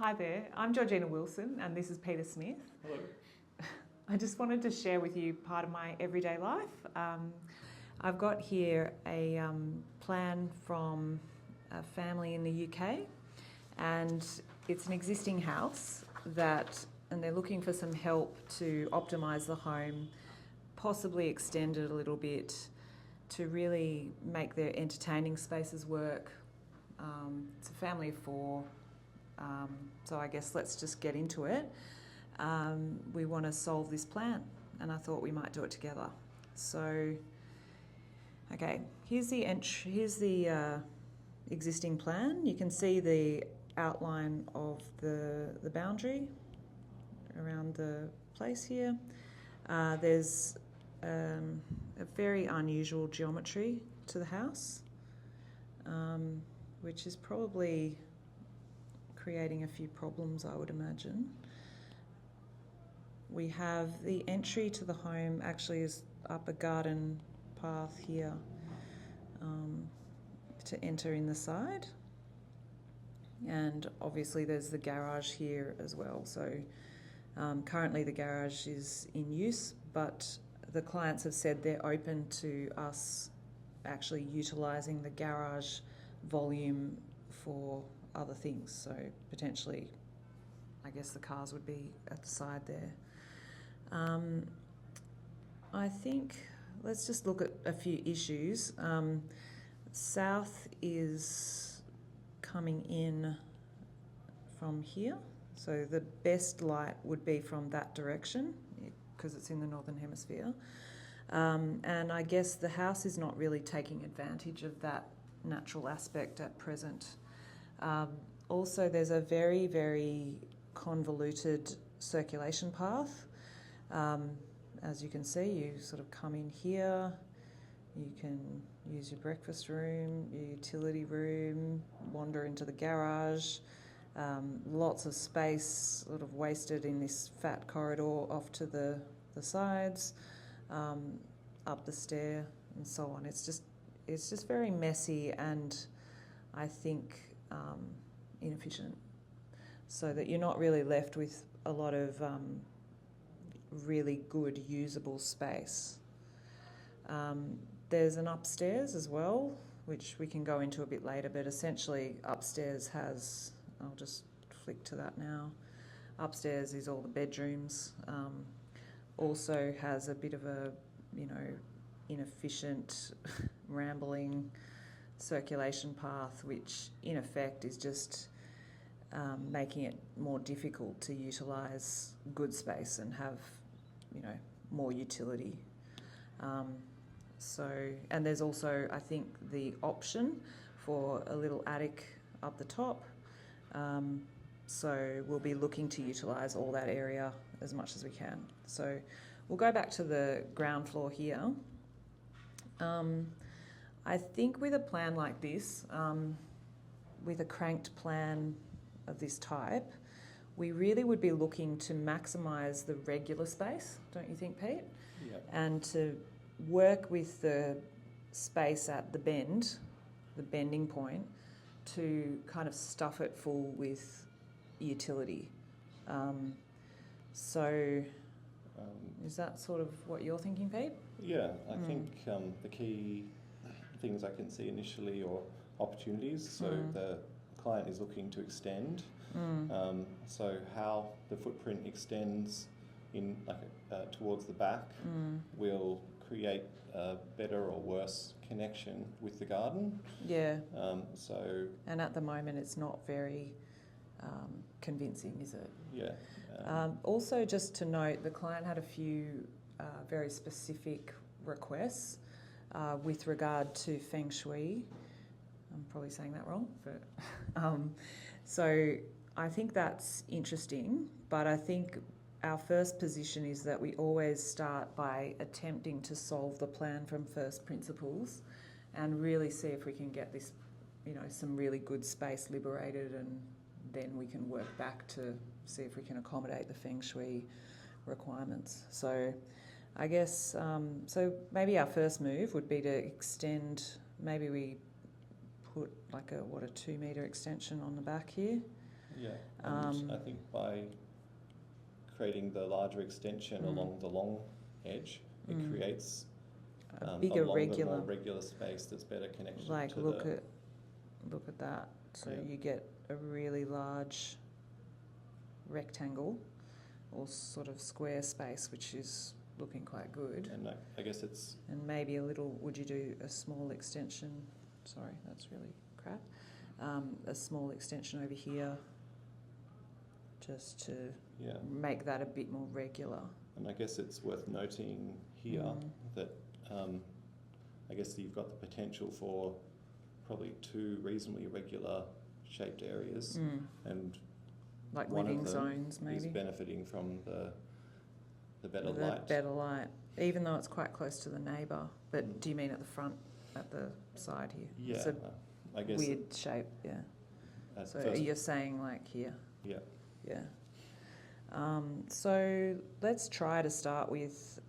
Hi there, I'm Georgina Wilson and this is Peter Smith. Hello. I just wanted to share with you part of my everyday life. I've got here a plan from a family in the UK, and it's an existing house and they're looking for some help to optimise the home, possibly extend it a little bit to really make their entertaining spaces work. It's a family of four, so I guess let's just get into it. We want to solve this plan, and I thought we might do it together. So, okay, here's the existing plan. You can see the outline of the boundary around the place here. There's a very unusual geometry to the house, which is probably creating a few problems, I would imagine. We have the entry to the home actually is up a garden path here to enter in the side. And obviously there's the garage here as well. So currently the garage is in use, but the clients have said they're open to us actually utilising the garage volume for other things. So potentially, I guess the cars would be at the side there. I think let's just look at a few issues. South is coming in from here, so the best light would be from that direction because it's in the northern hemisphere. And I guess the house is not really taking advantage of that natural aspect at present. Also, there's a very, very convoluted circulation path. As you can see, you sort of come in here, you can use your breakfast room, your utility room, wander into the garage, lots of space sort of wasted in this fat corridor off to the sides, up the stair and so on. It's just very messy and I think inefficient, so that you're not really left with a lot of really good usable space. There's an upstairs as well, which we can go into a bit later, but essentially upstairs has, I'll just flick to that now, upstairs is all the bedrooms, also has a bit of a, inefficient, rambling circulation path, which in effect is just making it more difficult to utilise good space and have, more utility. And there's also, I think, the option for a little attic up the top. So we'll be looking to utilise all that area as much as we can. So we'll go back to the ground floor here. I think with a plan like this, with a cranked plan of this type, we really would be looking to maximise the regular space, don't you think, Pete? Yeah. And to work with the space at the bending point, to kind of stuff it full with utility. Is that sort of what you're thinking, Pete? Yeah, I think the key things I can see initially are opportunities. So the client is looking to extend. So how the footprint extends in towards the back will create a better or worse connection with the garden. Yeah. And at the moment, it's not very convincing, is it? Yeah. Also, just to note, the client had a few very specific requests with regard to feng shui. I'm probably saying that wrong, but so I think that's interesting. But I think our first position is that we always start by attempting to solve the plan from first principles and really see if we can get this, some really good space liberated, and then we can work back to see if we can accommodate the feng shui requirements. So I guess, so maybe our first move would be to extend, maybe we put like a 2 metre extension on the back here. Yeah, and I think by creating the larger extension along the long edge, it creates a bigger, longer, regular, more regular space that's better connection like to look at that. So Yeah. you get a really large rectangle or sort of square space, which is looking quite good. And I guess it's... And maybe a little, would you do a small extension? Sorry, that's really crap. A small extension over here just to make that a bit more regular. And I guess it's worth noting here that I guess you've got the potential for probably 2 reasonably regular shaped areas, and like one living of them zones maybe. is benefiting from the better light. The better light, even though it's quite close to the neighbour. But do you mean at the front, at the side here? Yeah, it's a I guess weird shape. Yeah. So you're saying like here? Yeah. Yeah. So let's try to start with,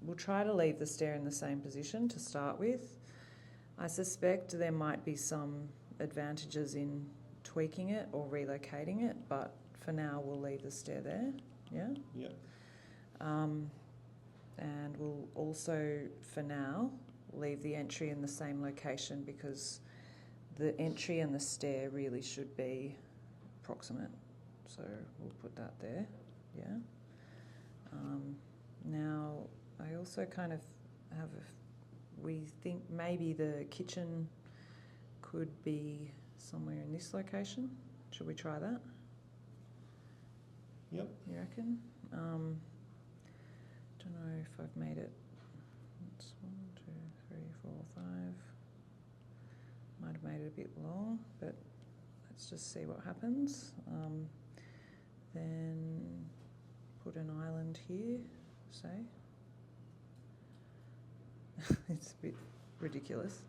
we'll try to leave the stair in the same position to start with. I suspect there might be some advantages in tweaking it or relocating it, but for now we'll leave the stair there, yeah? Yeah. And we'll also, for now, leave the entry in the same location because the entry and the stair really should be proximate. So we'll put that there, yeah. Now, I also kind of have we think maybe the kitchen could be somewhere in this location. Should we try that? Yep. You reckon? Don't know if I've made it. It's 1, 2, 3, 4, 5. Might have made it a bit long, but let's just see what happens. Then put an island here, say. It's a bit ridiculous.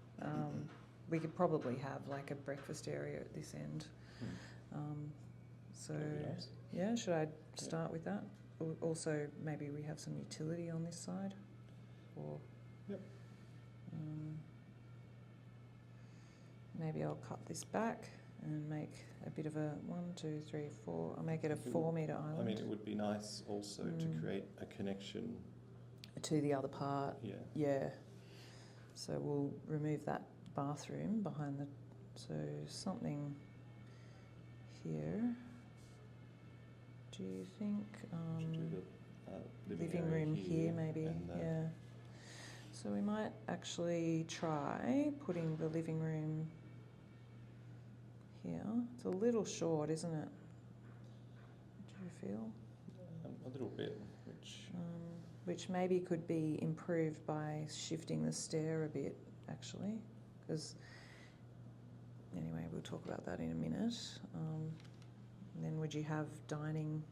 We could probably have like a breakfast area at this end. So, Nice. yeah, should I start with that? Also, maybe we have some utility on this side, or maybe I'll cut this back and make a bit of a 1, 2, 3, 4. I'll make it a 4-metre island. I mean, it would be nice also to create a connection to the other part. Yeah. Yeah. So we'll remove that bathroom behind the. So something here. Do you think Should do the living room here maybe? Yeah. So we might actually try putting the living room here. It's a little short, isn't it? Do you feel? A little bit, which maybe could be improved by shifting the stair a bit, actually, because anyway, we'll talk about that in a minute. Then would you have dining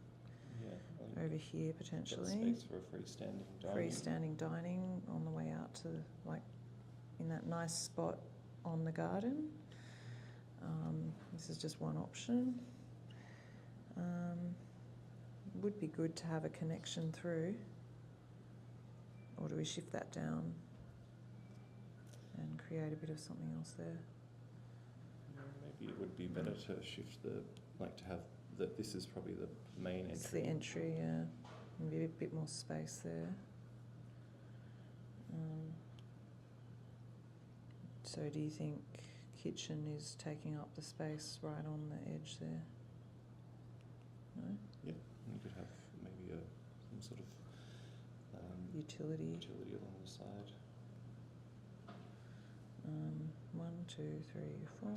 over here potentially? Space for a freestanding dining. Freestanding dining on the way out to, like, in that nice spot on the garden. This is just one option. Would be good to have a connection through. Or do we shift that down and create a bit of something else there? Maybe it would be better to shift to have that. This is probably the main entry. It's the entry, yeah. Maybe a bit more space there. So do you think kitchen is taking up the space right on the edge there? No? Yeah, you could have maybe some sort of utility along the side. 1, 2, 3, 4.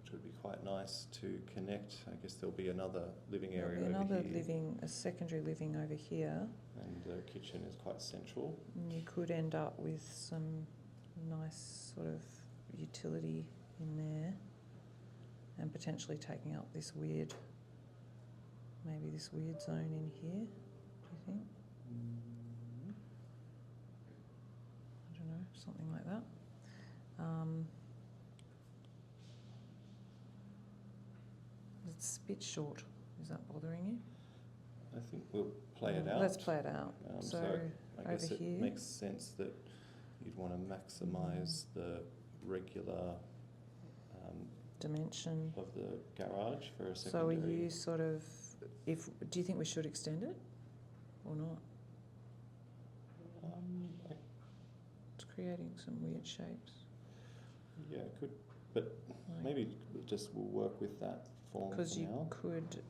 Which would be quite nice to connect. I guess there'll be another living area Another over here. a secondary living over here. And the kitchen is quite central. And you could end up with some nice sort of utility in there, and potentially taking up this weird, maybe this weird zone in here. Do you think? I don't know, something like that. It's a bit short. Is that bothering you? I think we'll play it out. Let's play it out. So I guess over it here. makes sense that you'd want to maximise the regular dimension. of the garage for a So secondary. are you sort of, do you think we should extend it or not? I- It's creating some weird shapes. yeah, it could, but Like, maybe just we'll work with that form Because for you now. could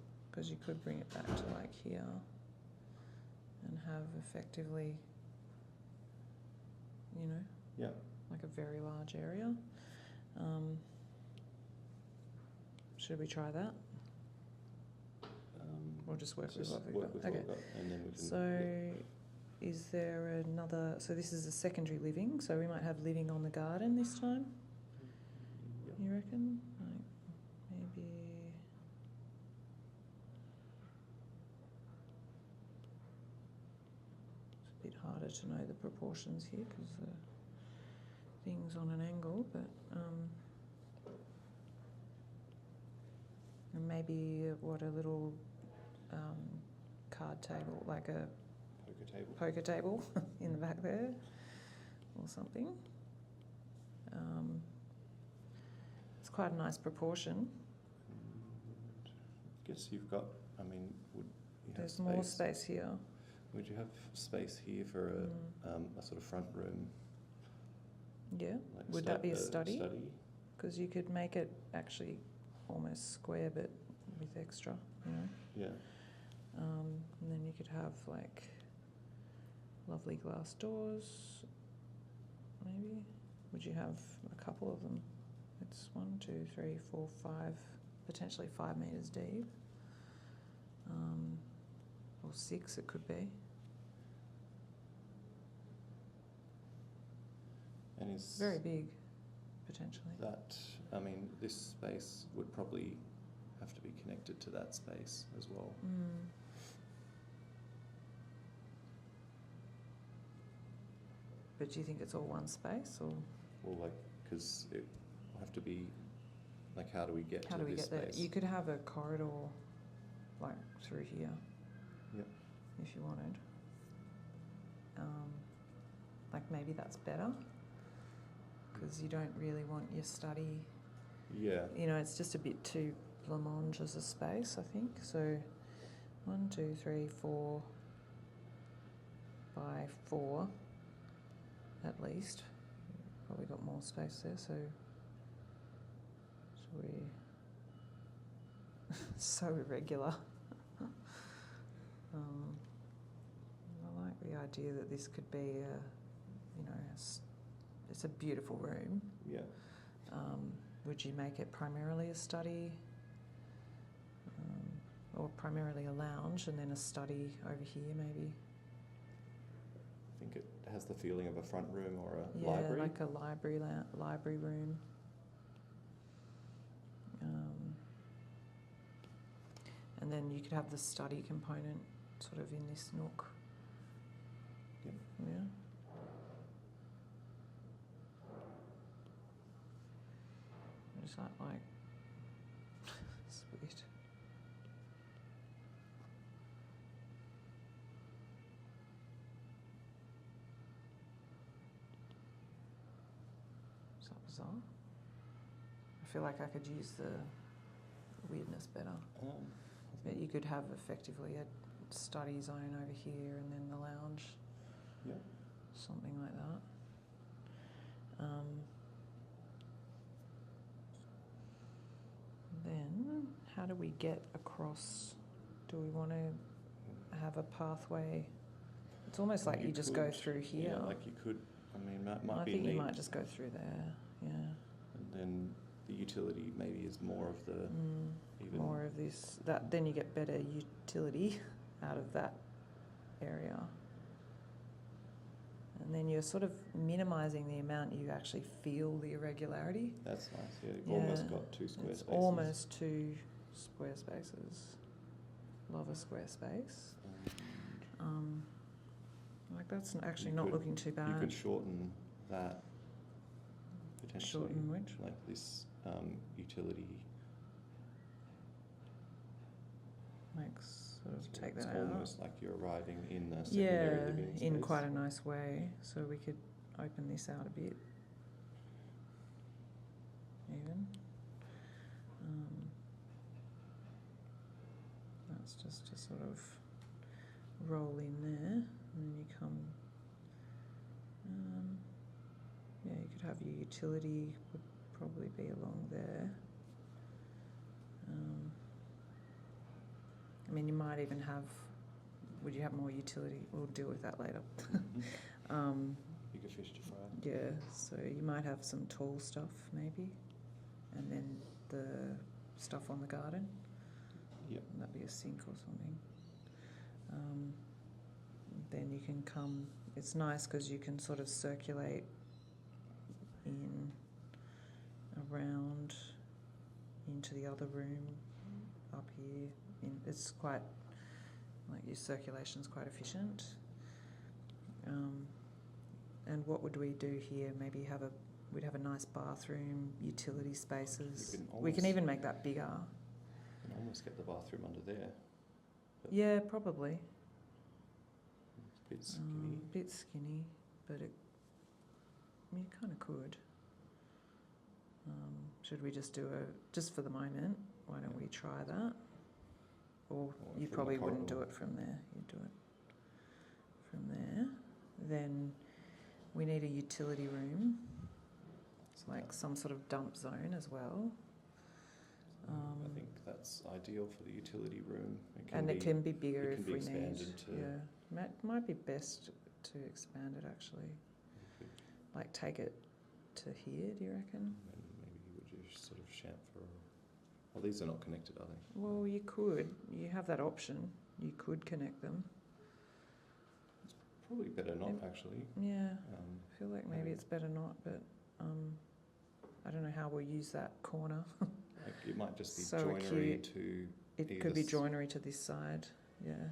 bring it back to like here and have effectively, you know, Yeah. like a very large area. Should we try that? Or just work with what we've got? What Okay. we've got, and then we can. So, is there another? So this is a secondary living. So we might have living on the garden this time. Yep. You reckon? Like maybe. It's a bit harder to know the proportions here because the thing's on an angle, but and maybe what a little card table, like a poker table in the back there or something. It's quite a nice proportion. I guess you've got, I mean, would you have There's space? more space here. Would you have space here for a sort of front room? Yeah. Like Would that be a study? Because you could make it actually almost square but with extra, you know. Yeah. And then you could have like lovely glass doors, maybe. Would you have a couple of them? It's 1, 2, 3, 4, 5, potentially 5 metres deep. Or 6 it could be. And is Very big, potentially. that, I mean, this space would probably have to be connected to that space as well. But do you think it's all one space, or Or like, because it will have to be, like, how do we get how to do we this get there? space? You could have a corridor, like through here, Yep. if you wanted. Like maybe that's better, because you don't really want your study. Yeah. You know, it's just a bit too blancmange as a space, I think. So 1, 2, 3, 4 by 4 at least. Probably got more space there, so should we so irregular. I like the idea that this could be a, you know, it's a beautiful room. Yeah. Would you make it primarily a study, or primarily a lounge and then a study over here maybe? I think it has the feeling of a front room or a Yeah, library. like a library room. And then you could have the study component sort of in this nook. Yep. Yeah. Is that like sweet? Is that bizarre? I feel like I could use the weirdness better. But you could have effectively a study zone over here and then the lounge. Yeah. Something like that. Then, how do we get across? Do we want to have a pathway? It's almost like you just go could, through here. Yeah, like you could. I mean, might I be think neat. you might just go through there. Yeah. And then the utility maybe is more of the even More of this. That then you get better utility out of that area. And then you're sort of minimising the amount you actually feel the irregularity. That's nice. Yeah, you've almost got 2 square It's spaces. almost 2 square spaces. Love a square space. Like that's actually not looking too bad. You could shorten that potentially. Shorten which? Like this utility. Like sort of take It's that out. almost like you're arriving in the secondary living space. In quite a nice way. So we could open this out a bit. Even. It's just to sort of roll in there, and then you come. Yeah, you could have your utility would probably be along there. I mean, you might even have. Would you have more utility? We'll deal with that later. Bigger fish to fry. Yeah, so you might have some tall stuff maybe, and then the stuff on the garden. Yep. And that'd be a sink or something. Then you can come. It's nice because you can sort of circulate in, around, into the other room, up here. It's quite, like, your circulation's quite efficient. And what would we do here? Maybe we'd have a nice bathroom, utility spaces. We can even make that bigger. You can almost get the bathroom under there. Yeah, probably. It's a bit skinny. Bit skinny, but you kind of could. Should we just do just for the moment, why don't we try that? Or you probably wouldn't do it from there. You'd do it from there. Then we need a utility room. It's like some sort of dump zone as well. I think that's ideal for the utility room. It can be bigger if we need. Yeah, might be best to expand it actually. Like take it to here, do you reckon? Maybe you would just sort of chamfer. Well, these are not connected, are they? Well, you could. You have that option. You could connect them. It's probably better not, actually. Yeah. I feel like maybe it's better not, but I don't know how we'll use that corner. Like it might just be So joinery cute. to. It could be joinery to this side. Yeah.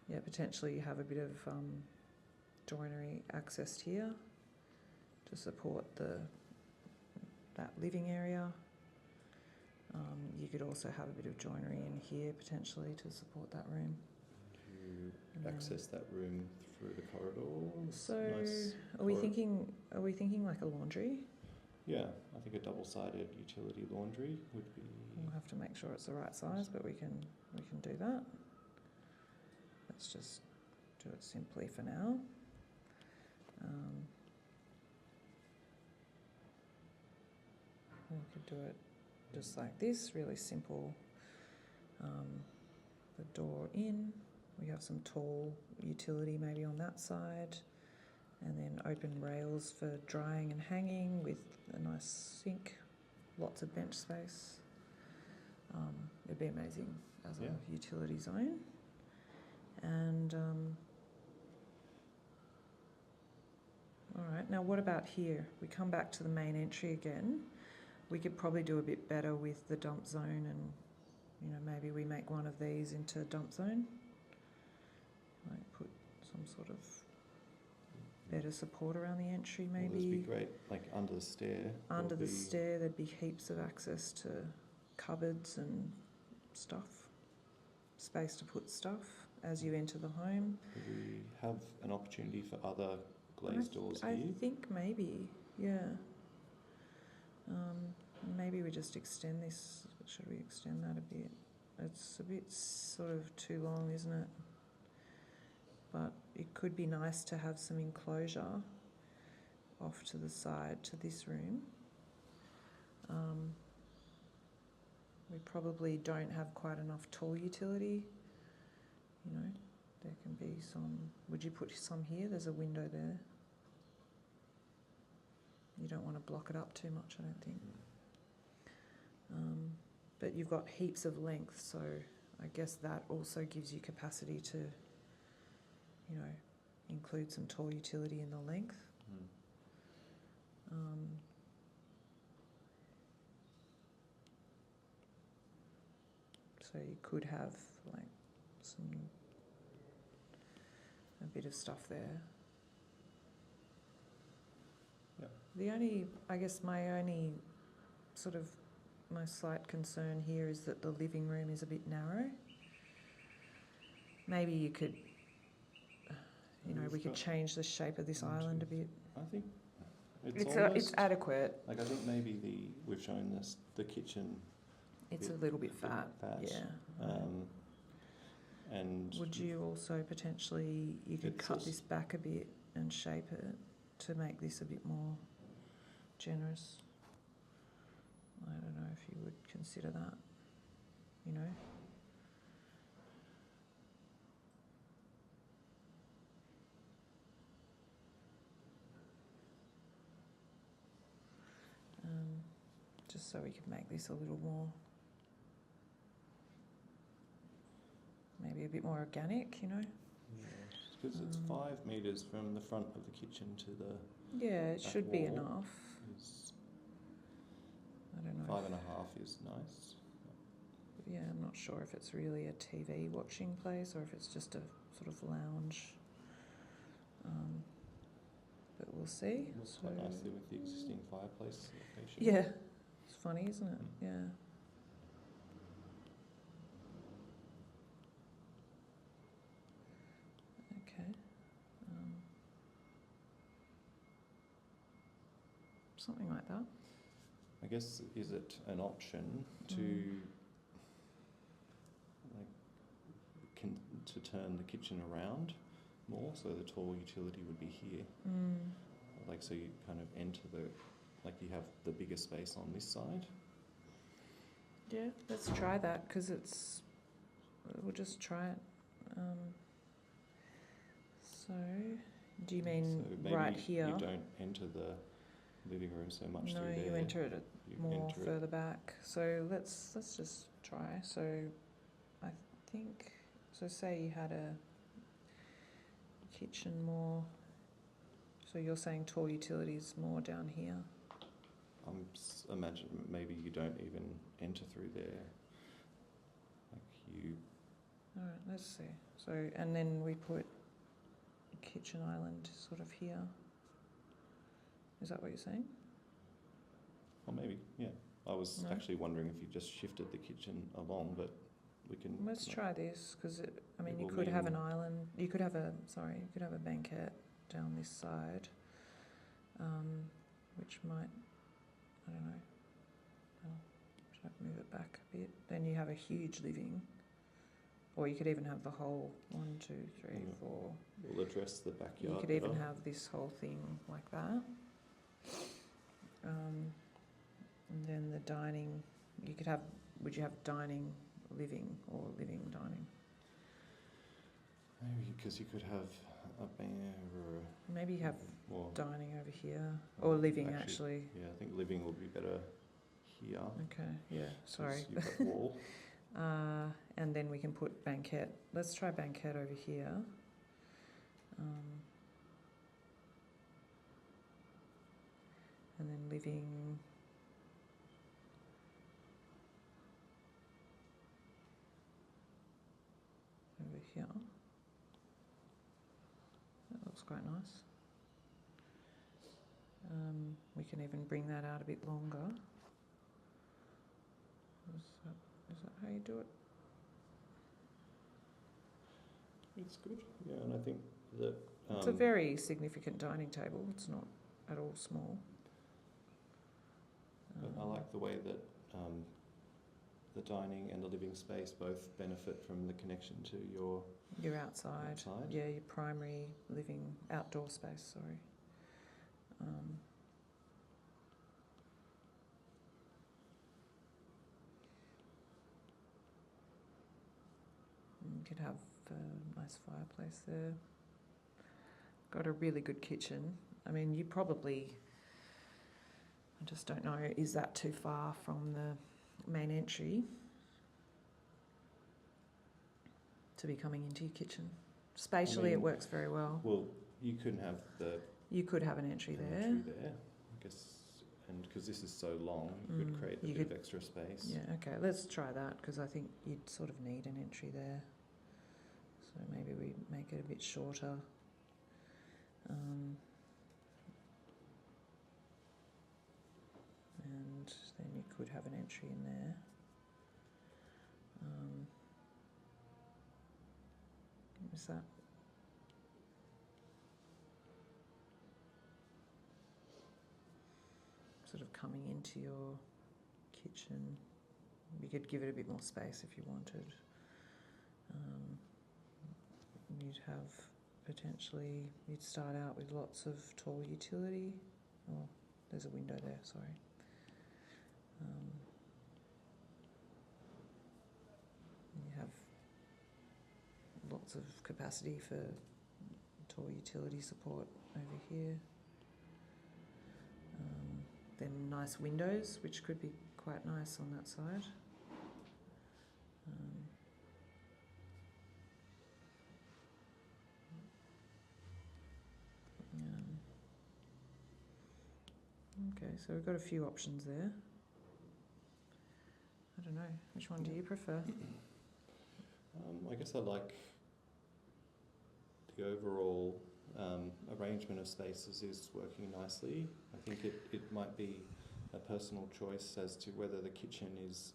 Yeah, potentially you have a bit of joinery accessed here to support that living area. You could also have a bit of joinery in here potentially to support that room. Do you access that room through the corridor? So, nice are we thinking like a laundry? Yeah, I think a double-sided utility laundry would be. We'll have to make sure it's the right size, but we can do that. Let's just do it simply for now. We could do it just like this, really simple. The door in, we have some tall utility maybe on that side, and then open rails for drying and hanging with a nice sink, lots of bench space. It'd be amazing as a utility zone. And all right, now what about here? We come back to the main entry again. We could probably do a bit better with the dump zone, and maybe we make one of these into a dump zone. Like put some sort of better support around the entry, maybe. Well, this would be great, like under the stair. Under the stair, there'd be heaps of access to cupboards and stuff, space to put stuff as you enter the home. Do we have an opportunity for other glazed doors here? I think maybe, yeah. Maybe we just extend this. Should we extend that a bit? It's a bit sort of too long, isn't it? But it could be nice to have some enclosure off to the side to this room. We probably don't have quite enough tall utility. There can be some. Would you put some here? There's a window there. You don't want to block it up too much, I don't think. But you've got heaps of length, so I guess that also gives you capacity to, include some tall utility in the length. So you could have like a bit of stuff there. My slight concern here is that the living room is a bit narrow. Maybe you could, we could change the shape of this island a bit. I think it's adequate. Like I think maybe we've shown this the kitchen. It's a little bit fat. Yeah. And would you also potentially, you could It's cut also- this back a bit and shape it to make this a bit more generous? I don't know if you would consider that, you know? Just so we could make this a little more, maybe a bit more organic, you know? Because it's 5 metres from the front of the kitchen to the Yeah, it back should be wall enough. is I don't know. 5.5 is nice. Yeah, I'm not sure if it's really a TV watching place or if it's just a sort of lounge. But we'll see. It looks quite nicely with the existing fireplace location. Yeah, it's funny, isn't it? Yeah. Okay. Something like that. I guess, is it an option to to turn the kitchen around more, so the tall utility would be here, like so you kind of enter you have the bigger space on this side. Yeah, let's try that because we'll just try it. So, do you mean So maybe right here? You don't enter the living room so much No, through there. you enter it You more enter further back. So let's just try. So I think, so say you had a kitchen more, so you're saying tall utilities more down here? I'm imagine maybe you don't even enter through there. All right, let's see. So, and then we put a kitchen island sort of here. Is that what you're saying? Or maybe, yeah. I was No. actually wondering if you just shifted the kitchen along, but we can. Let's try this because I mean, It you will could have an mean- island. You could have a banquette down this side, which might, I don't know. Should I move it back a bit? Then you have a huge living, or you could even have the whole 1, 2, 3, Yeah. 4. We'll address the backyard. You could even better. have this whole thing like that. And then the dining, you could have, would you have dining, living, or living, dining? Maybe because you could have a bear or Maybe you have more. dining over here, or living actually. Yeah, I think living would be better here. Okay, yeah, 'cause sorry. You've got wall. And then we can put banquette. Let's try banquette over here. And then living. Over here. That looks quite nice. We can even bring that out a bit longer. Is that how you do it? It's good. Yeah, and I think that. It's a very significant dining table. It's not at all small. But I like the way that the dining and the living space both benefit from the connection to your outside. Yeah, your primary living outdoor space, sorry. You could have a nice fireplace there. Got a really good kitchen. I mean, you probably, I just don't know, is that too far from the main entry to be coming into your kitchen? Spatially, it works very well. Well, you couldn't have You could have an entry there. I guess, and because this is so long, you could create a bit of extra space. Yeah, okay, let's try that because I think you'd sort of need an entry there. So maybe we make it a bit shorter. And then you could have an entry in there. Is that? Sort of coming into your kitchen. You could give it a bit more space if you wanted. you'd have potentially, you'd start out with lots of tall utility. Oh, there's a window there, sorry. You have lots of capacity for tall utility support over here. Then nice windows, which could be quite nice on that side. Okay, so we've got a few options there. I don't know, which one do you prefer? I guess I like the overall arrangement of spaces is working nicely. I think it might be a personal choice as to whether the kitchen is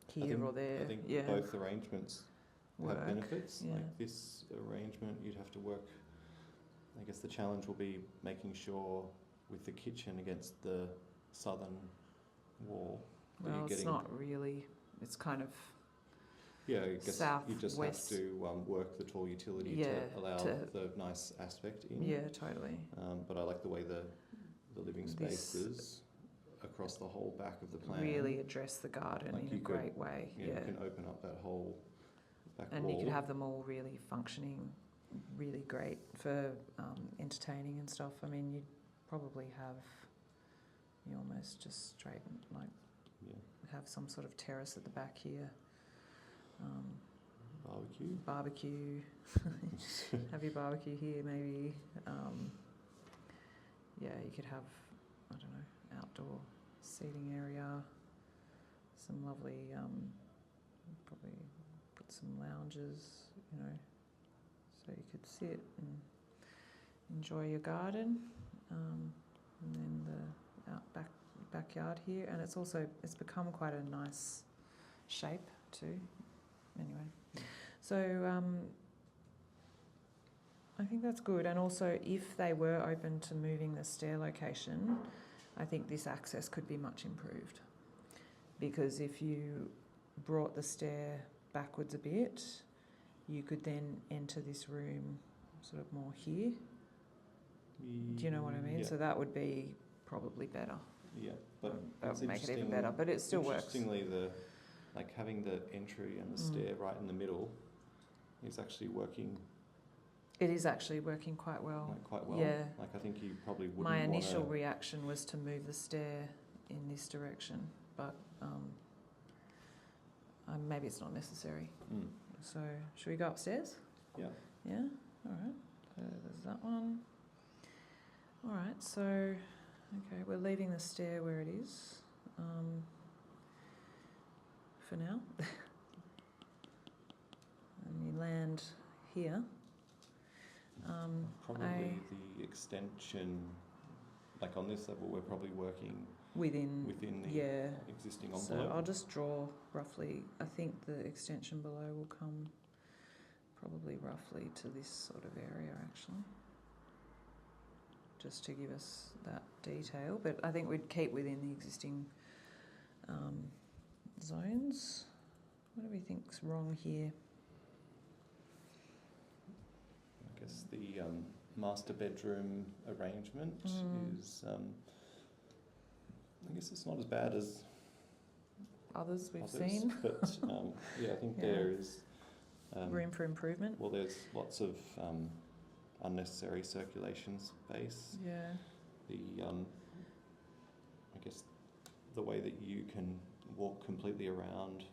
Here or there. I think both arrangements have benefits. Yeah. Like this arrangement, you'd have to work. I guess the challenge will be making sure with the kitchen against the southern wall. Well, it's not really. It's kind of. Yeah, I guess south, you just west. have to work the tall utility to allow the nice aspect in. Yeah, totally. But I like the way the living spaces across the whole back of the plan really address the garden like in a great way. Yeah, you can open up that whole back and wall. You could have them all really functioning, really great for entertaining and stuff. I mean, you'd probably have you almost just straight have some sort of terrace at the back here. Barbecue. Have your barbecue here, maybe. You could have, I don't know, outdoor seating area. Some lovely, probably put some lounges, so you could sit and enjoy your garden. And then the backyard here, and it's become quite a nice shape too. Anyway, so I think that's good. And also, if they were open to moving the stair location, I think this access could be much improved. Because if you brought the stair backwards a bit, you could then enter this room sort of more here. Do you know what I mean? Yeah. So that would be probably better. Yeah, but that would make it even better. But it still works. Interestingly, having the entry and the stair right in the middle is actually working. It is actually working quite well. Quite well. Yeah. I think you probably wouldn't. My initial reaction was to move the stair in this direction, but maybe it's not necessary. So should we go upstairs? Yeah. Yeah. All right. So there's that one. All right. So okay, we're leaving the stair where it is for now. And you land here. Probably the extension, like on this level, we're probably working within the existing envelope. So I'll just draw roughly. I think the extension below will come probably roughly to this sort of area, actually, just to give us that detail. But I think we'd keep within the existing zones. What do we think's wrong here? I guess the master bedroom arrangement is, I guess it's not as bad as others we've seen. But I think there is room for improvement. Well, there's lots of unnecessary circulation space. Yeah. I guess the way that you can walk completely around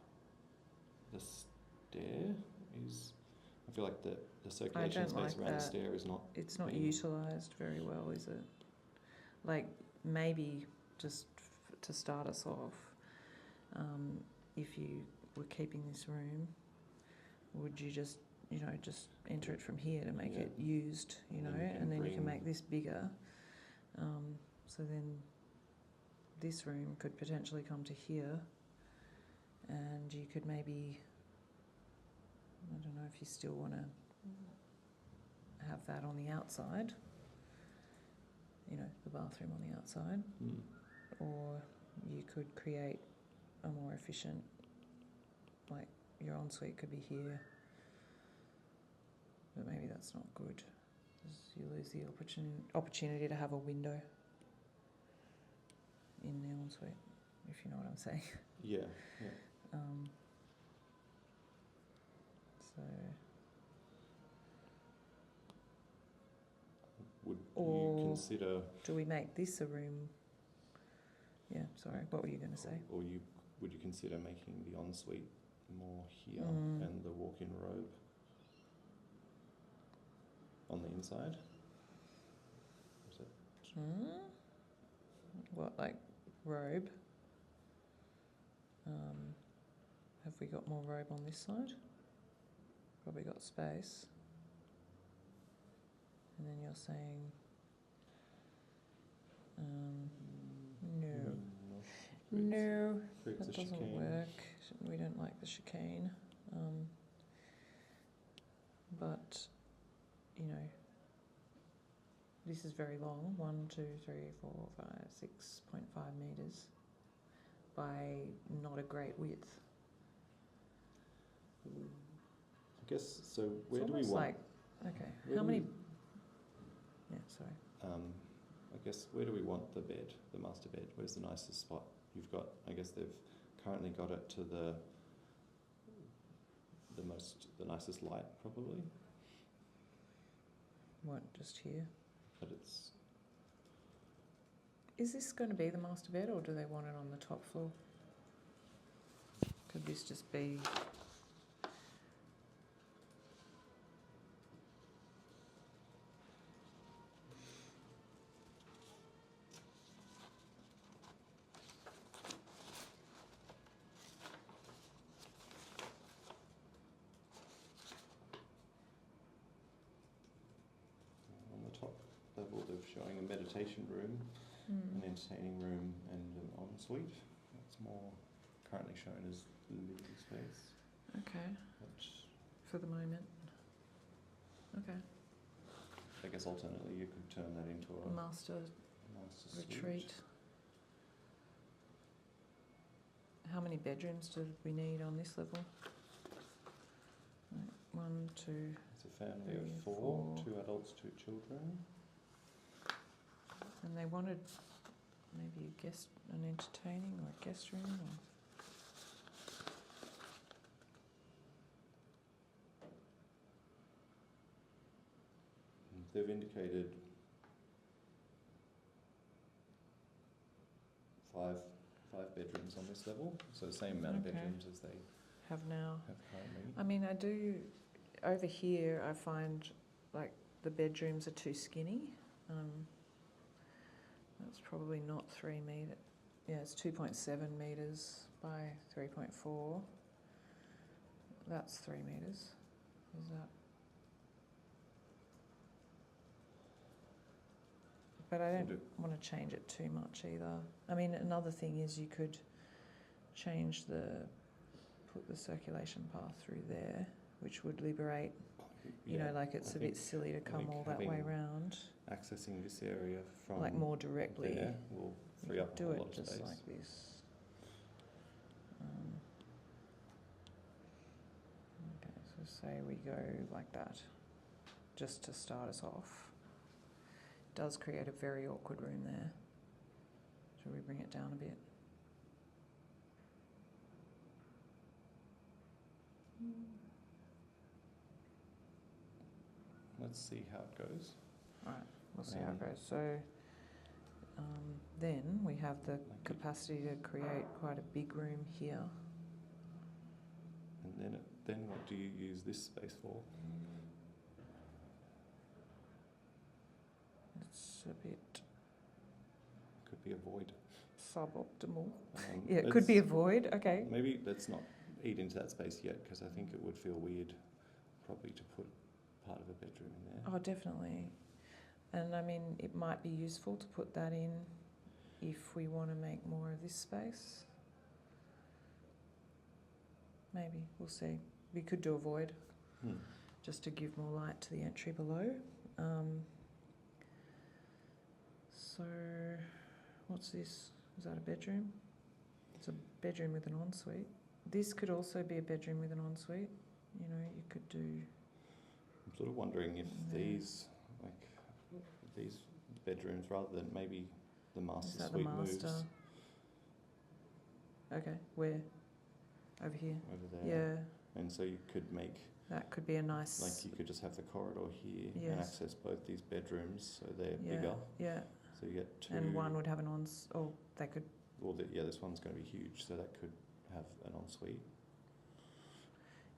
the stair is, I feel like the circulation space around the stair is not. It's not utilised very well, is it? Like maybe just to start us off, if you were keeping this room, would you just enter it from here to make it used, and then you can make this bigger. So then this room could potentially come to here, and you could maybe, I don't know if you still want to have that on the outside, the bathroom on the outside, or you could create a more efficient, like your ensuite could be here, but maybe that's not good, 'cause you lose the opportunity to have a window in the ensuite, if you know what I'm saying. Yeah. So, Would Or- you consider, do we make this a room? Yeah, sorry, what were you going to say? or would you consider making the ensuite more here Mm. and the walk-in robe on the inside? Is it What, like robe? Have we got more robe on this side? Probably got space. And then you're saying, no. No, Creates that a doesn't chicane. work. We don't like the chicane. But, you know, this is very long, 1, 2, 3, 4, 5, 6.5 metres by not a great width. I guess, so where It's do we almost want... like, okay, where how do many? we- Yeah, sorry. I guess, where do we want the bed, the master bed? Where's the nicest spot? You've got, I guess they've currently got it to the nicest light, probably, What, just here? but it's... Is this going to be the master bed, or do they want it on the top floor? Could this just be... On the top level, they're showing a meditation room, an entertaining room, and an ensuite. That's more currently shown as living space. Okay, Which for the moment. Okay. I guess alternately you could turn that into a Master master suite. retreat. How many bedrooms do we need on this level? Right, 1, 2. It's a family 3, of 4, 4. 2 adults, 2 children. And they wanted maybe an entertaining or a guest room, or... They've indicated 5 bedrooms on this level, so the same amount of Okay. bedrooms as they have now. have currently. I mean, I do, over here, I find like the bedrooms are too skinny. That's probably not 3 metre. Yeah, it's 2.7 metres by 3.4. That's 3 metres. Is that? But I don't want to change it too much either. I mean, another thing is you could put the circulation path through there, which would liberate, you know, like it's a bit silly to come all that way round. Accessing this area from Like more directly. there will free up a Do whole it lot of just space. like this. Okay, so say we go like that, just to start us off. Does create a very awkward room there. Shall we bring it down a bit? Let's see how it goes. All right, we'll see how it goes. So then we have the capacity to create quite a big room here. And then what do you use this space for? It's a bit Could be a void. suboptimal. Yeah, it could be a void. Okay. Maybe let's not eat into that space yet, because I think it would feel weird probably to put part of a bedroom in there. Oh, definitely. And I mean, it might be useful to put that in if we want to make more of this space. Maybe, we'll see. We could do a void just to give more light to the entry below. So, what's this? Is that a bedroom? It's a bedroom with an ensuite. This could also be a bedroom with an ensuite. You know, you could do I'm sort of wondering if Yeah. these bedrooms, rather than maybe the master Is that suite the master? moves Okay, where? Over here? over there. Yeah, And so you could make, that could be a nice... like you could just have the corridor here and Yes. access both these bedrooms, so they're yeah, bigger. Yeah, So you get two. and one would have an oh, they could... Well, this one's going to be huge, so that could have an ensuite.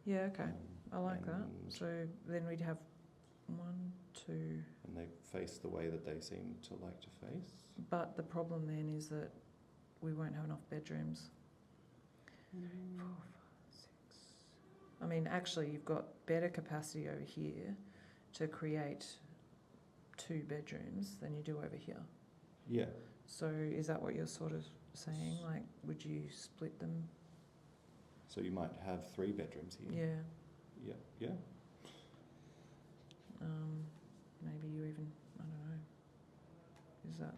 Yeah, okay, I like that. and- So then we'd have 1, 2... And they face the way that they seem to like to face. But the problem then is that we won't have enough bedrooms. 4, 5, 6... I mean, actually, you've got better capacity over here to create 2 bedrooms than you do over here. Yeah. So is that what you're sort of saying? Like, would you split them? So you might have 3 bedrooms here. Yeah. Yeah. Maybe you even, I don't know. Is that...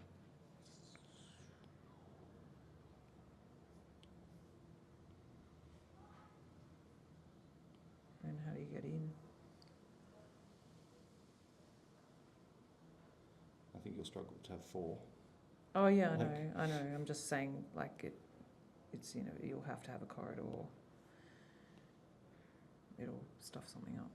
And how do you get in? I think you'll struggle to have 4. Oh yeah, Like- I know. I'm just saying, like it's you'll have to have a corridor. It'll stuff something up.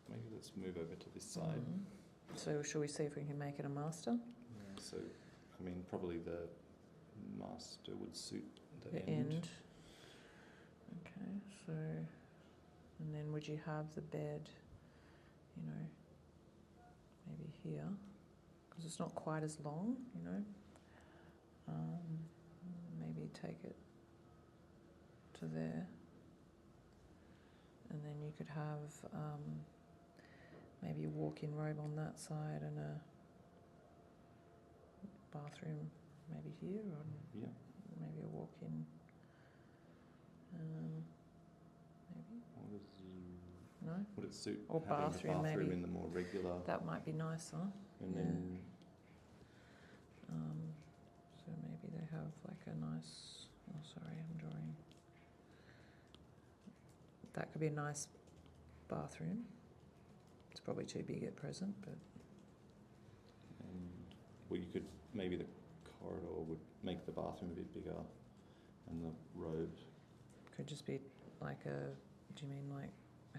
Maybe let's move over to this side. So shall we see if we can make it a master? Yeah, so, I mean, probably the master would suit the end. Okay, so, and then would you have the bed, maybe here, because it's not quite as long, maybe take it to there, and then you could have maybe a walk-in robe on that side and a bathroom maybe here, or Yeah. maybe a walk-in. Maybe What is no. Would it suit Or having bathroom, the bathroom maybe. in the more regular, That might be nicer. and yeah. then So maybe they have like a nice. Oh, sorry, I'm drawing. That could be a nice bathroom. It's probably too big at present, but well, you could, maybe the corridor would make the bathroom a bit bigger, and the robe. could just be like a. Do you mean like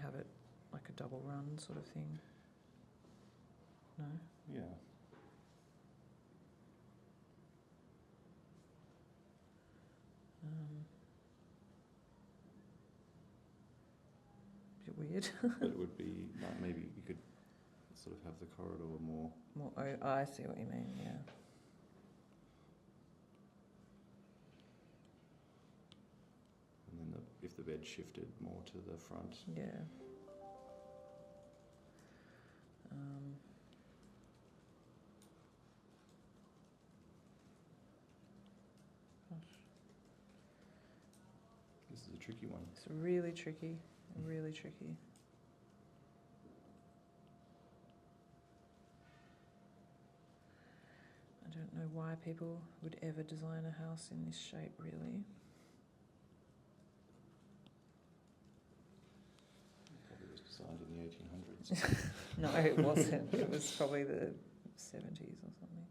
have it like a double run sort of thing? No. Yeah. Bit weird. But it would be like, maybe you could sort of have the corridor more. More. Oh, I see what you mean. Yeah. And then if the bed shifted more to the front. Yeah. This is a tricky one. It's really tricky. Really tricky. I don't know why people would ever design a house in this shape, really. Probably was designed in the 1800s. No, it wasn't. It was probably the 70s or something.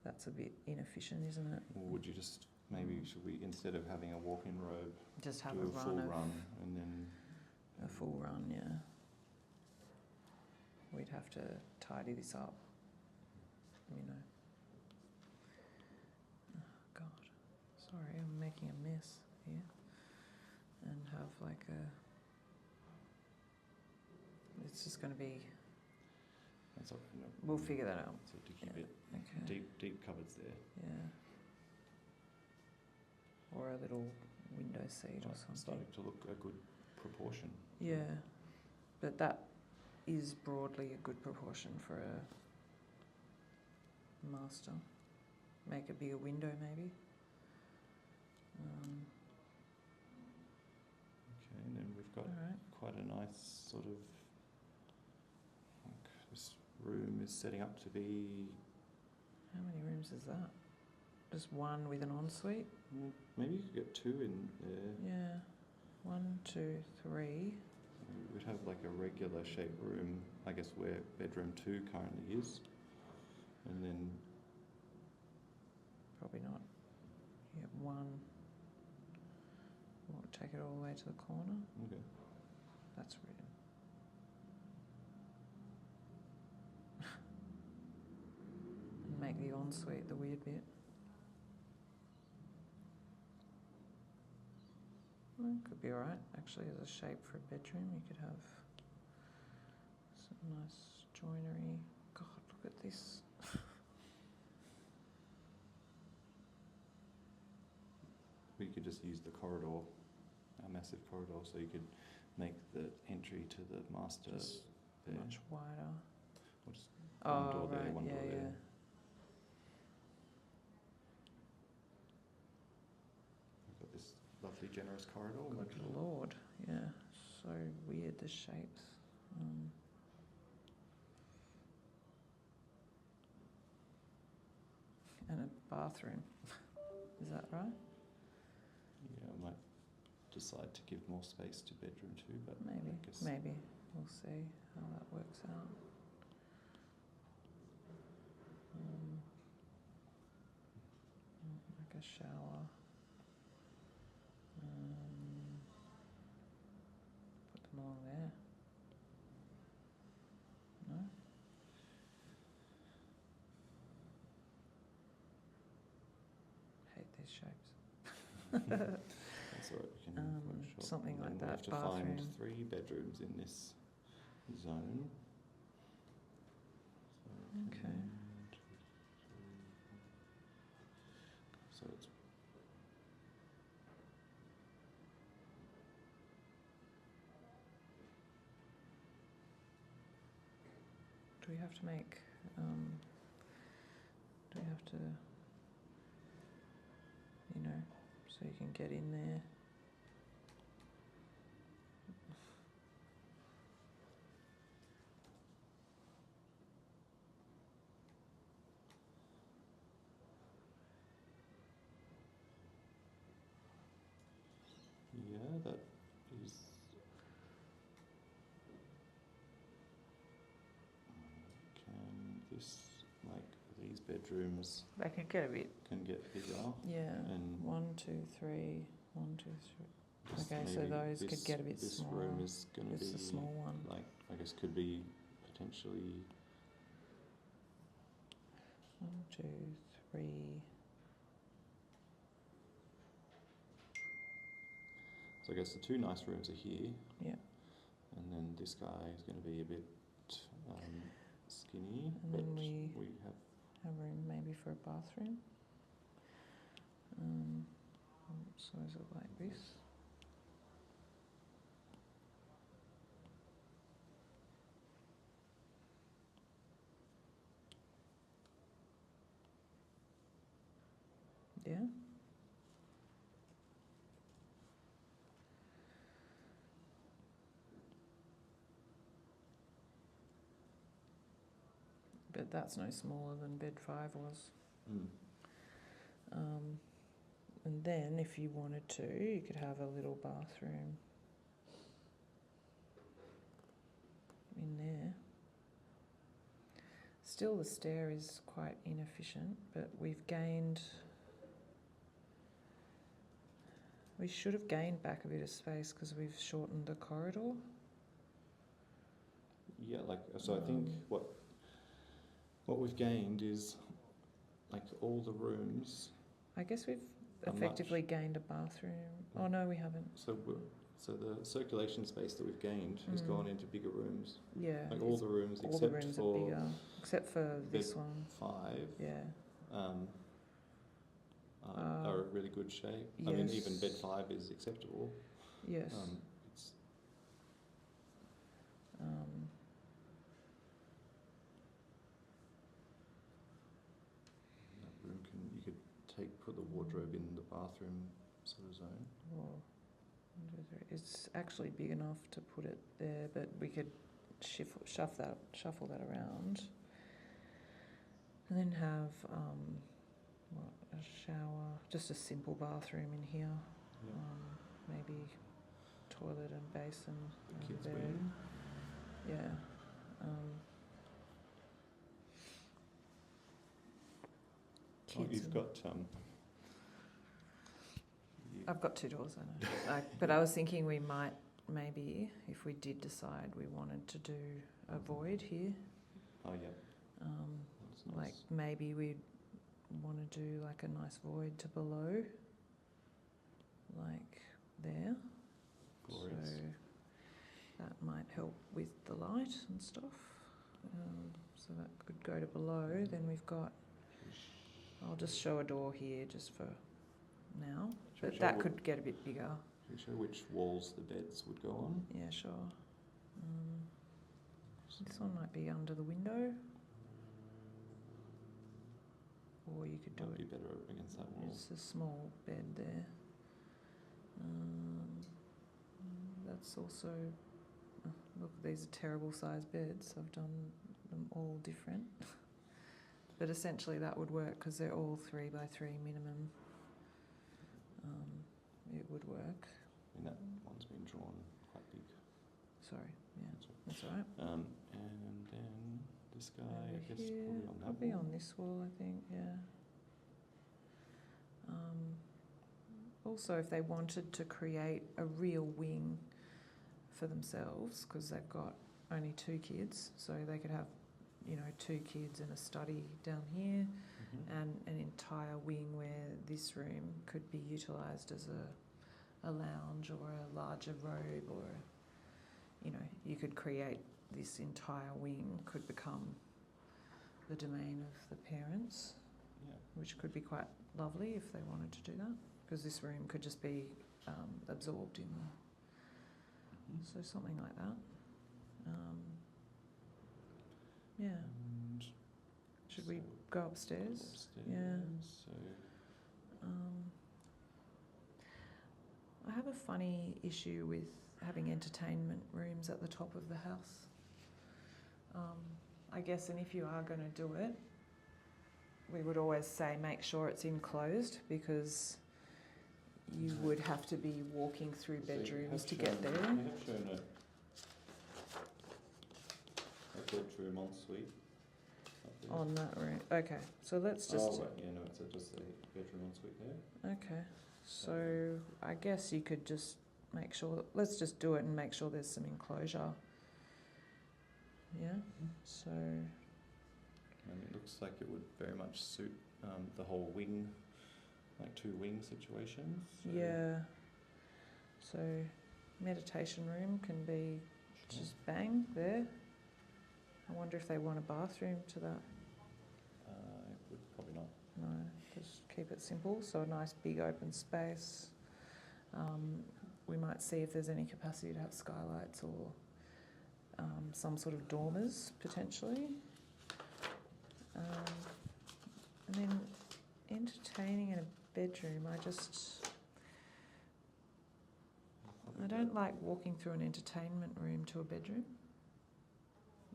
That's a bit inefficient, isn't it? Or would you just, maybe should we, instead of having a walk-in robe, Just have do a a full run run and then. a full run, yeah. We'd have to tidy this up, Oh, God. Sorry, I'm making a mess here. And have like a... It's just going to be... That's all, We'll figure that out. So to keep Yeah, it okay. deep cupboards there. Yeah. Or a little window seat or Like, something. starting to look a good proportion. Yeah, but that is broadly a good proportion for a master. Make a bigger window maybe. Okay, and then we've got quite a nice sort of, like, this room is setting up to be... How many rooms is that? Just one with an ensuite? Maybe you could get 2 in there. Yeah, 1, 2, 3. We'd have like a regular shaped room, I guess, where bedroom 2 currently is. And then... Probably not. You get 1. We'll take it all the way to the corner. Okay. That's weird. And make the ensuite the weird bit. Could be alright, actually, as a shape for a bedroom. You could have some nice joinery. God, look at this. We could just use the corridor, a massive corridor, so you could make the entry to the master Just there. much wider. Or just one door there, one yeah, door there. We've got this lovely generous corridor. Good lord, yeah, so weird, the shapes. And a bathroom, is that right? Yeah, I might decide to give more space to bedroom 2, but Maybe, I guess maybe. We'll see how that works out. Like a shower. Put them along there. No? Hate these shapes. that's all right. We can workshop. Something And like then we'll that, have to bathroom. find 3 bedrooms in this zone. Okay. So it's Do we have to make, do we have to, you know, so you can get in there? yeah, that is. Can this, like, these bedrooms They can get a bit, can get bigger? yeah. And 1, 2, 3, 1, 2, 3. just Okay, so maybe those this, could get a bit this smaller. room is going to It's be a small one. like, I guess, could be potentially 1, 2, 3. So I guess the 2 nice rooms are here. Yeah. And then this guy is going to be a bit skinny. And but then we have have room maybe for a bathroom. So is it like this? Yeah. But that's no smaller than bed 5 was. And then if you wanted to, you could have a little bathroom in there. Still, the stair is quite inefficient, but we've gained... We should have gained back a bit of space because we've shortened the corridor. Yeah, like, so I think what we've gained is, like, all the rooms. I guess we've effectively gained a bathroom. Oh no, we haven't. So the circulation space that we've gained has gone into bigger rooms. Yeah. Like all the rooms all except the rooms for are bigger, except for this one. 5. Yeah. Are in really good shape. Yes. I mean, even bed 5 is acceptable. Yes. It's sort of zone. Or 1, 2, 3. It's actually big enough to put it there, but we could shuffle that around, and then have a shower, just a simple bathroom in here. Yeah. Maybe toilet and basin The over kids' there. wing. Yeah. Oh, Kids you've and- got I've got 2 doors, I know. But I was thinking we might maybe, if we did decide we wanted to do a void here, oh yeah, that's nice. like maybe we'd want to do like a nice void to below, like there. Glorious. So that might help with the light and stuff. So that could go to below. Then we've got, I'll just show a door here just for now. Shall we But show that what- could get a bit bigger. Can you show which walls the beds would go on? Yeah, sure. This one might be under the window. Or you could do Might be it, better against that wall. it's a small bed there. That's also, look, these are terrible sized beds. I've done them all different. But essentially that would work because they're all 3 by 3 minimum. It would work. I mean, that one's been drawn quite big. Sorry, yeah, That's that's all right. And then this guy, I Over guess, here, probably on that probably wall. on this wall, I think, yeah. Also, if they wanted to create a real wing for themselves, because they've got only 2 kids, so they could have, 2 kids and a study down here, Mhm. and an entire wing where this room could be utilised as a lounge or a larger robe, or, you could create this entire wing, could become the domain of the parents, Yeah. which could be quite lovely if they wanted to do that, because this room could just be absorbed in the, Mhm. so something like that. Yeah. And Should we so go upstairs? Yeah. So I have a funny issue with having entertainment rooms at the top of the house. I guess, and if you are going to do it, we would always say make sure it's enclosed, because you would have to be walking through so you bedrooms have to shown- get there. You have shown a bedroom ensuite up there. On that room. Okay, so let's just... Oh, right, yeah, no, it's just a bedroom ensuite there. Okay, so I guess you could just make sure, let's just do it and make sure there's some enclosure. Yeah, so, And it looks like it would very much suit the whole wing, like 2 wing situations. So yeah. So meditation room can be sure. just bang there. I wonder if they want a bathroom to that. It would probably not. No, just keep it simple. So a nice big open space. We might see if there's any capacity to have skylights or some sort of dormers potentially. And then entertaining in a bedroom, I don't like walking through an entertainment room to a bedroom.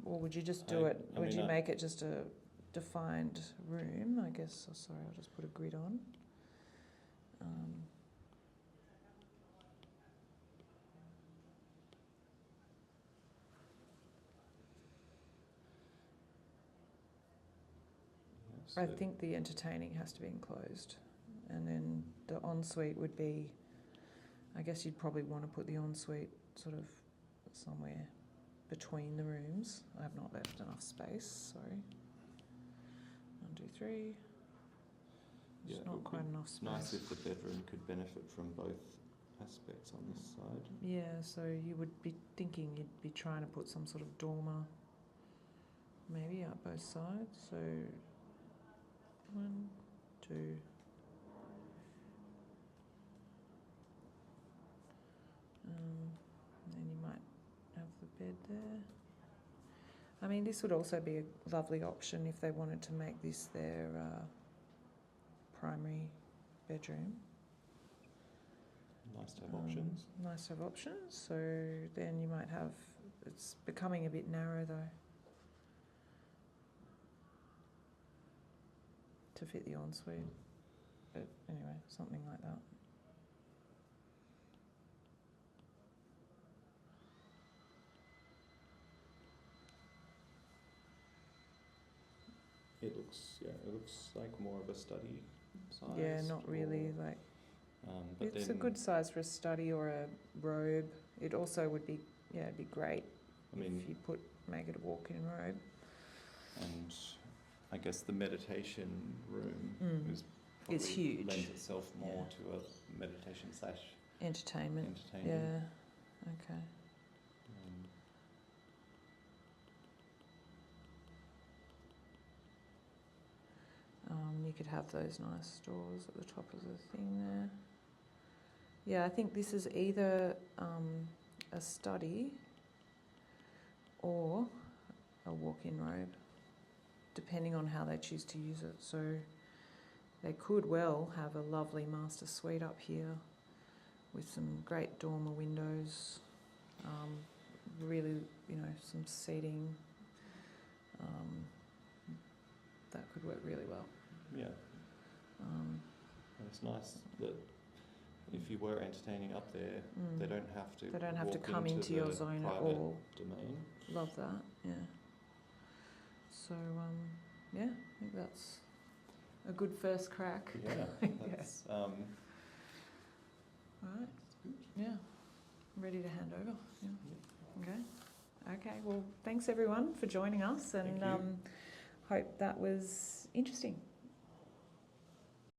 Or would you just do it? Would you make it just a defined room? I guess. Oh, sorry, I'll just put a grid on. Yeah, I so think the entertaining has to be enclosed, and then the ensuite would be. I guess you'd probably want to put the ensuite sort of somewhere between the rooms. I have not left enough space. Sorry. 1, 2, 3. Yeah, There's it not would quite be enough space. nice if the bedroom could benefit from both aspects on this side. Yeah, so you would be thinking you'd be trying to put some sort of dormer maybe out both sides. So 1, 2. And then you might have the bed there. I mean, this would also be a lovely option if they wanted to make this their primary bedroom. nice to have options. Nice to have options. So then you might have, it's becoming a bit narrow though, to fit the ensuite. But anyway, something like that. It looks like more of a study size. Yeah, not really like. But It's then, a good size for a study or a robe. It also would be, yeah, it'd be great I mean, if you make it a walk-in robe. and I guess the meditation room is probably It's huge. lends itself more Yeah. to a meditation / Entertainment. entertainment. Yeah. Okay. You could have those nice doors at the top of the thing there. Yeah, I think this is either a study or a walk-in robe, depending on how they choose to use it. So they could well have a lovely master suite up here with some great dormer windows, really, some seating. That could work really well. Yeah. And it's nice that if you were entertaining up there, they don't have to. They don't have to walk come into your the zone at private all. domain. Love that, yeah. So, yeah, I think that's a good first crack. Yeah, that's All right. Yeah. Ready to hand over. Yeah. Okay, well, thanks everyone for joining us, and Thank you. hope that was interesting.